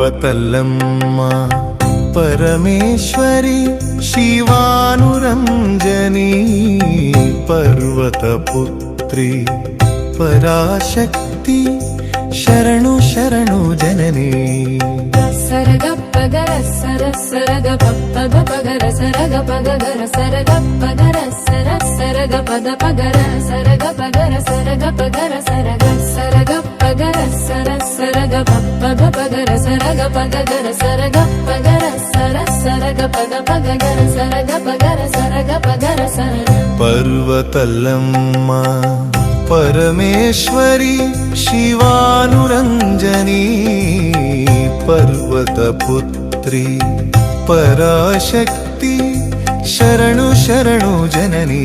पर्वतल्लम्मा परमेश्वरी शिवानुरञ्जनी पर्वतपुत्री पराशक्ति शरणु शरणु जननी सरग पगर सर सरग पग पगर सरग पगर सरग पगर सर सरग पद पगर सरग पगर सरग पगर सरग सरग पगर सर सरग पग पगर सरग पगर सरग पगर सर सरग पद पगर सरग पगर सरग पगर सरग पर्वतल्लम्मा परमेश्वरी शिवानुरञ्जनी पर्वतपुत्री पराशक्ति शरणु शरणु जननी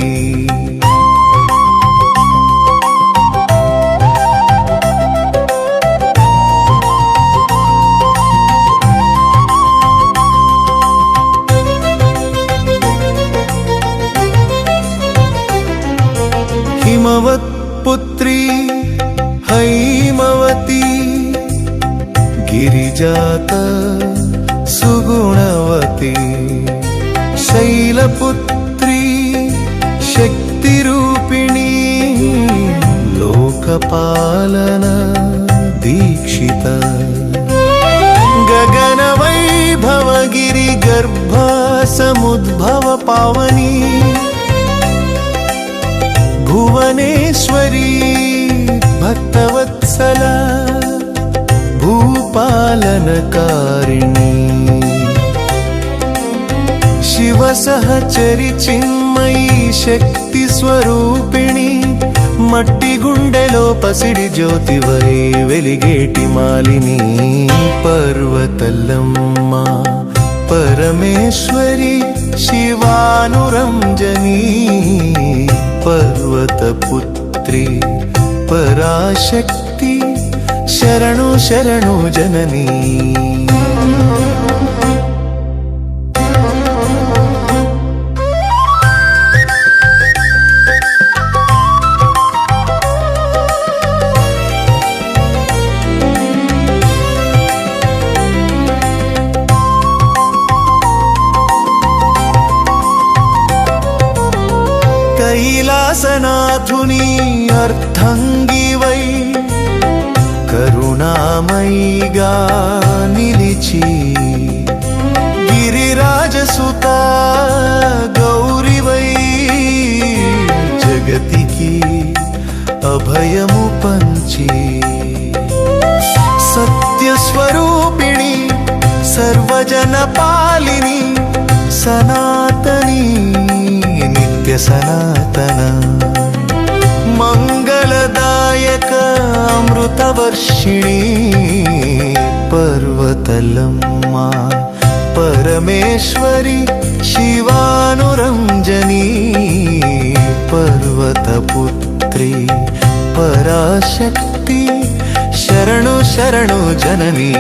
हिमवत्पुत्री हैमवती गिरिजात सुगुणवती शैलपुत्री शक्तिरूपिणी लोकपालन दीक्षिता गगनवैभव गिरिगर्भ समुद्भव पावनी भुवनेश्वरी भक्तवत्सला भूपालनकारिणी शिवसहचरि चिन्मयी शक्ति स्वरूपिणी मट्टी गुंडेलो पसिडि ज्योतिवै वेलिगेटि मालिनी पर्वतल्लम्मा परमेश्वरी शिवानुरञ्जनी पर्वतपुत्री पराशक्ति शरणु शरणु जननी कैलासनाथुनी अर्थंगी वै करुणामयीगा निलिची गिरिराजसुता गौरी वै जगतिकी अभयमु पंची सत्यस्वरूपिणी सर्वजनपालिनी सनातनी नित्य सनातन मंगलदायक अमृतवर्षिणी पर्वतल्लम्मा परमेश्वरी शिवानुरञ्जनी पर्वतपुत्री पराशक्ति शरणु शरणु जननी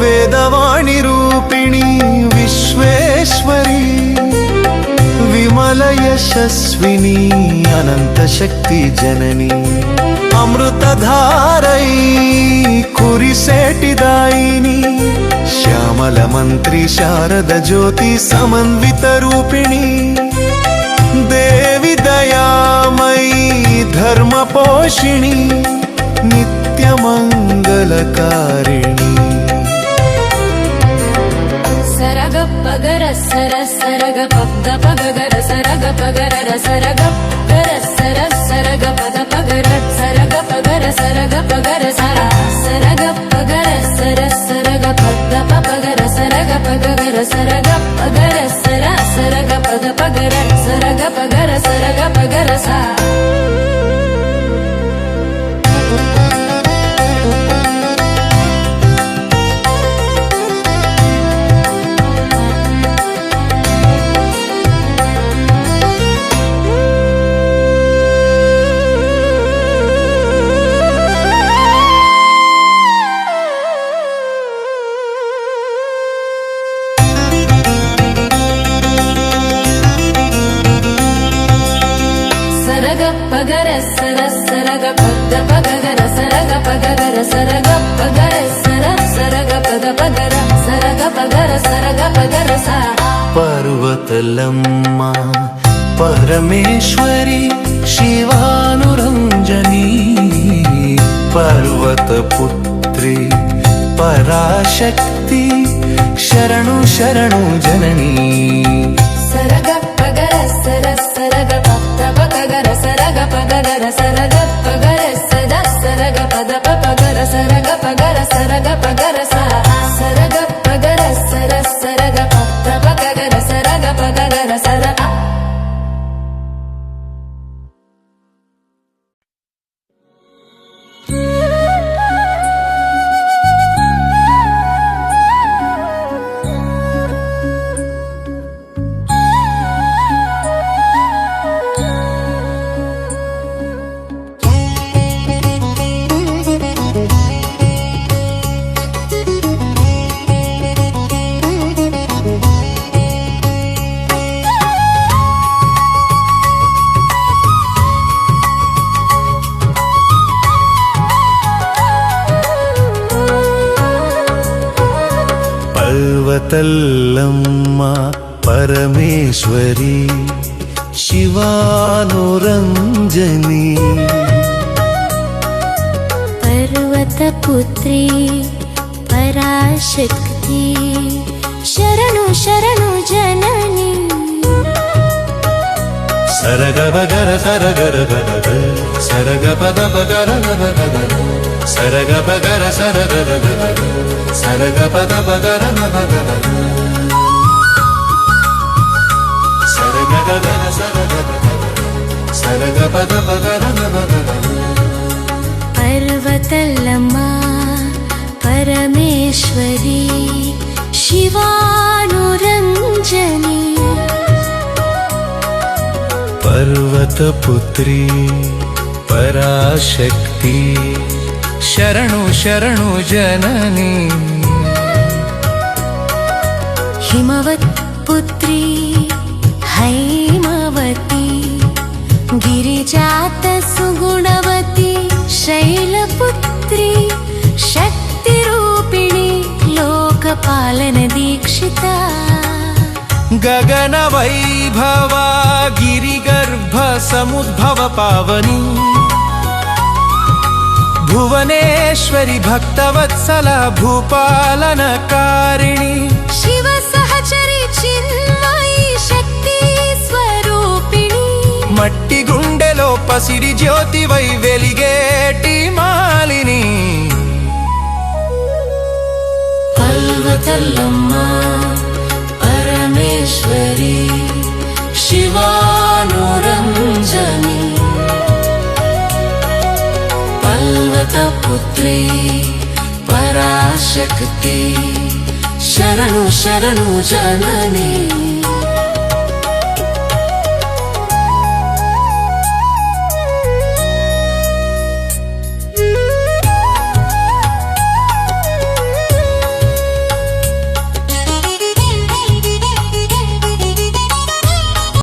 वेदवाणी रूपिणी विश्वेश्वरी विमल यशस्विनी अनंत शक्ति जननी अमृतधारै कुरिसेटिदायिनी श्यामल मंत्री शारद ज्योति समन्वित रूपिणी देवी दयामयी धर्म पोषिणी नित्य मंगलकारिणी सरग पगर सर सरग पद पगर सरग पगर सरग पगर सर सरग पद पगर सरग पगर सरग पगर सरग पगर सर सरग సరగ పద పగర సరగ పగర సరగ పగర సర సరగ పద పగర సరగ పగర సా పగర సర సరగ పద పగర సరగ పగర సరగ పగర సర సరగ పద పగర సరగ పగర సా పర్వతలమ్మ పరమేశ్వరి శివానురంజని పర్వతపుత్రి పరాశక్తి శరణు శరణు జననీ సరగ పగర సర సరగ పద పగర సరగ పగర సరగ పగర సద సరగ పద పగర సరగ పగర సా సరగ పగర సర సరగ పద పగర సరగ పగర సర పర్వతల్లమ్మ పరమేశ్వరి శివానురంజని పర్వతపుత్రి పరాశక్తి శరణు శరణు జనని సరగ పగర సరగర గగ సరగ పద పగర గగ సరగ పగర సరగర గగ సరగ పద పగర గగ సరగ గగ సరగ సరగ పద పగర గగ పర్వతల్లమ్మ పరమేశ్వరి శివానురంజని పర్వతపుత్రి పరాశక్తి శరణు శరణు జననీ హిమవత్ పుత్రి హైమవతి గిరిజాత సుగుణవతి శైలపుత్రి శక్తి రూపిణి లోకపాలన దీక్షిత గగన వైభవ గిరిగర్భ సముద్భవ పావని భువనేశ్వరి భక్తవత్సల భూపాలనకారిణి శివ సహచరి చిన్మయి శక్తి స్వరూపిణి మట్టి గుండెలో పసిడి జ్యోతివై వెలిగేటి మాలిని పర్వతల్లమ్మ పరమేశ్వరి శివానురంజని పర్వతపుత్రి పరాశక్తి శరణు శరణు జననీ